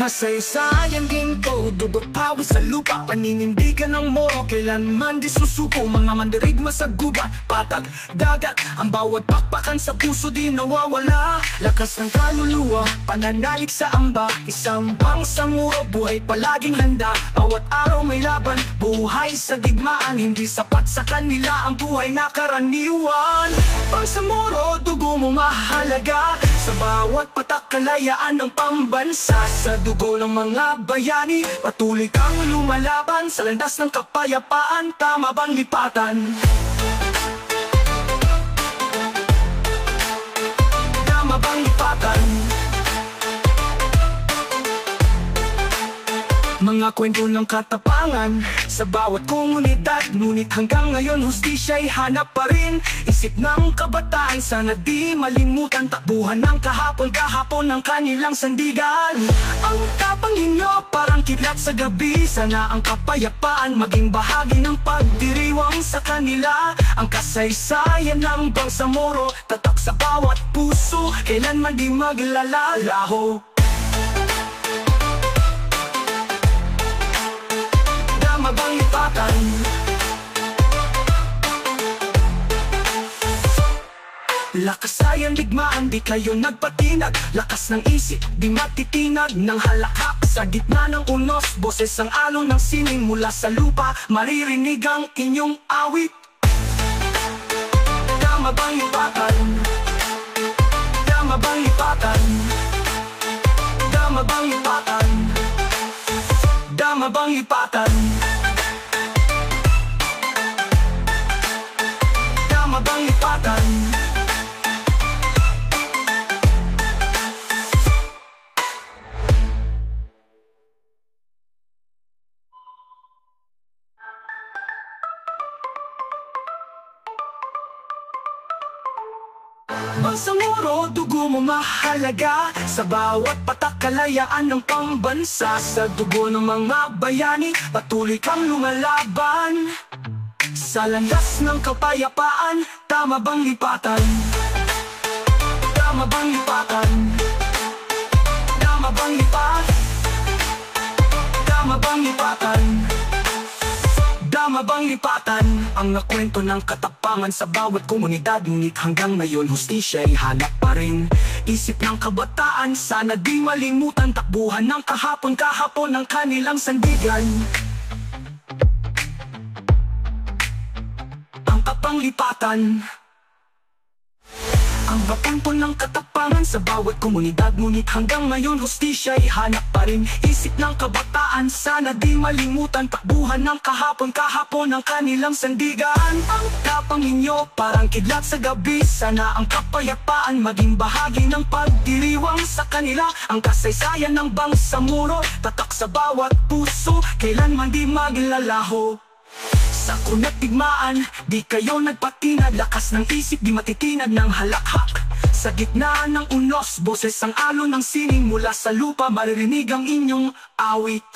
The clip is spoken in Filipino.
Kasaysayan ginto, dugot pawis sa lupa. Paninindigan ng Moro, kailanman di susuko. Mga mandirigma sa gubat, patag, dagat. Ang bawat pakpakan sa puso di nawawala. Lakas ng kaluluwa, pananalig sa amba. Isang pangsamuro, buhay palaging handa. Bawat araw may laban, buhay sa digmaan. Hindi sapat sa kanila ang buhay na karaniwan. Pangsamuro, dugo mo mahalaga. Sa bawat patak kalayaan ng pambansa. Sa dugo ng mga bayani, patuloy kang lumalaban. Sa landas ng kapayapaan, tama bang lipatan? Tama bang lipatan? Mga kwento ng katapangan sa bawat komunidad. Ngunit hanggang ngayon hustisya'y hanap pa rin. Isip ng kabataan, sana di malimutan. Takbuhan ng kahapon ng kanilang sandigan. Ang tapang ninyo parang kidlat sa gabi. Sana ang kapayapaan maging bahagi ng pagdiriwang sa kanila. Ang kasaysayan ng Bangsamoro, tatak sa bawat puso, kailanman di maglalalaho. Tama bang lipatan? Lakasayan digmaan, di kayo nagpatinag. Lakas ng isip, di matitinag ng halakhak. Sa gitna ng unos, boses ang alon ng sining. Mula sa lupa, maririnig ang inyong awit. Tama bang lipatan? Tama bang lipatan? Tama bang lipatan? Tama bang lipatan? Tama bang lipatan? Bangsamoro, dugo mo mahalaga. Sa bawat patak kalayaan ng pambansa. Sa dugo ng mga bayani, patuloy kang lumalaban. Sa landas ng kapayapaan, tama bang lipatan? Tama bang lipatan? Tama bang lipatan? Tama bang lipatan? Tama bang lipatan? Ang nakwento ng katapangan sa bawat komunidad. Ngunit hanggang ngayon hustisya'y hanap pa rin. Isip ng kabataan, sana di malimutan. Takbuhan ng kahapon ng kanilang sandigan. Ang kapanglipatan. Ang bapangpon ng katapangan sa bawat komunidad. Ngunit hanggang ngayon hustisya'y hanap pa rin. Isip ng kabataan, sana di malimutan. Takbuhan ng kahapon ng kanilang sandigan. Ang tapang ninyo parang kidlat sa gabi. Sana ang kapayapaan maging bahagi ng pagdiriwang sa kanila. Ang kasaysayan ng Bangsamoro, tatak sa bawat puso, kailanman di maglalaho. Sa kunat digmaan, di kayo nagpatinag. Lakas ng isip, di matitinag ng halakhak. Sa gitna ng unos, boses ang alon ng sining. Mula sa lupa, maririnig ang inyong awit.